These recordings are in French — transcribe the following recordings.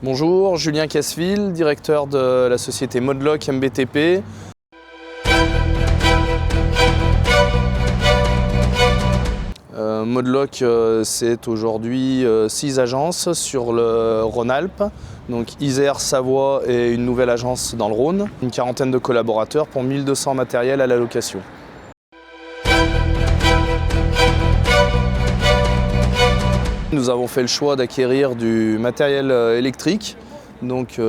Bonjour, Julien Casseville, directeur de la société Modlock MBTP. Modlock, c'est aujourd'hui 6 agences sur le Rhône-Alpes, donc Isère, Savoie et une nouvelle agence dans le Rhône. Une quarantaine de collaborateurs pour 1200 matériels à la location. Nous avons fait le choix d'acquérir du matériel électrique, donc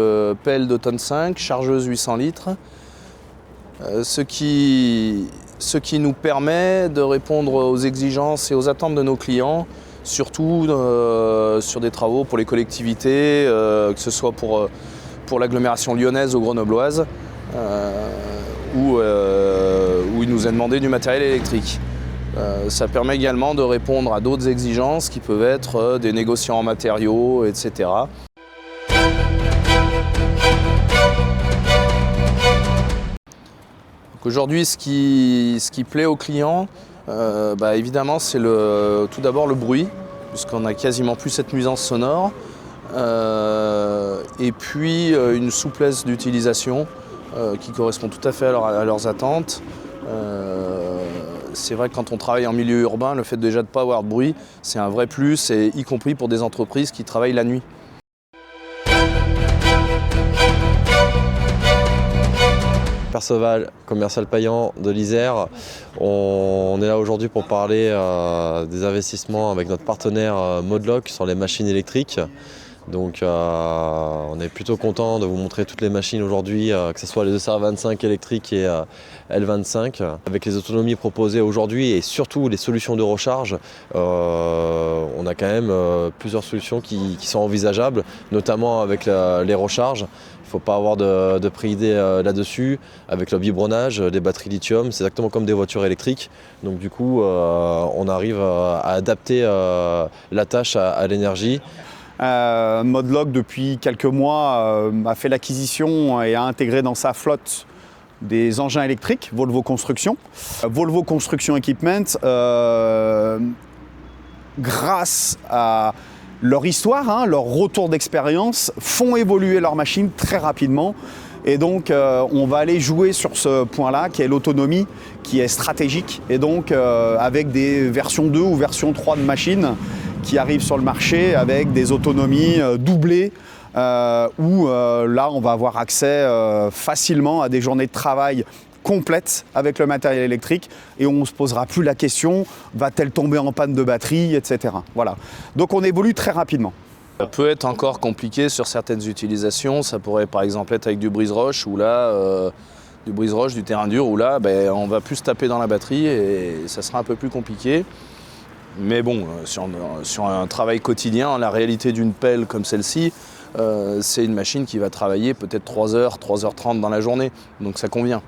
pelle de tonne 5, chargeuse 800 litres, ce qui nous permet de répondre aux exigences et aux attentes de nos clients, surtout sur des travaux pour les collectivités, que ce soit pour l'agglomération lyonnaise ou grenobloise, où il nous est demandé du matériel électrique. Ça permet également de répondre à d'autres exigences qui peuvent être des négociants en matériaux, etc. Aujourd'hui, ce qui plaît aux clients, évidemment, c'est tout d'abord le bruit, puisqu'on n'a quasiment plus cette nuisance sonore, et puis une souplesse d'utilisation qui correspond tout à fait à leurs attentes. C'est vrai que quand on travaille en milieu urbain, le fait déjà de ne pas avoir de bruit, c'est un vrai plus, et y compris pour des entreprises qui travaillent la nuit. Perceval, commercial paillant de l'Isère. On est là aujourd'hui pour parler des investissements avec notre partenaire Modlock sur les machines électriques. Donc on est plutôt content de vous montrer toutes les machines aujourd'hui, que ce soit les ESR25 électriques et L25. Avec les autonomies proposées aujourd'hui et surtout les solutions de recharge, on a quand même plusieurs solutions qui sont envisageables, notamment avec les recharges. Il ne faut pas avoir de préidée là-dessus. Avec le biberonnage, des batteries lithium, c'est exactement comme des voitures électriques. Donc du coup, on arrive à adapter la tâche à l'énergie. Modlock, depuis quelques mois, a fait l'acquisition et a intégré dans sa flotte des engins électriques, Volvo Construction. Volvo Construction Equipment, grâce à leur histoire, leur retour d'expérience, font évoluer leurs machines très rapidement. Et donc, on va aller jouer sur ce point-là, qui est l'autonomie, qui est stratégique. Et donc, avec des versions 2 ou version 3 de machines qui arrivent sur le marché avec des autonomies doublées, où là, on va avoir accès facilement à des journées de travail complètes avec le matériel électrique et on ne se posera plus la question, va-t-elle tomber en panne de batterie, etc. Voilà. Donc on évolue très rapidement. Ça peut être encore compliqué sur certaines utilisations. Ça pourrait par exemple être avec du brise-roche, ou là, du brise-roche, du terrain dur, où là, on va plus se taper dans la batterie et ça sera un peu plus compliqué. Mais bon, sur un travail quotidien, la réalité d'une pelle comme celle-ci, c'est une machine qui va travailler peut-être 3 heures, 3h30 dans la journée. Donc ça convient.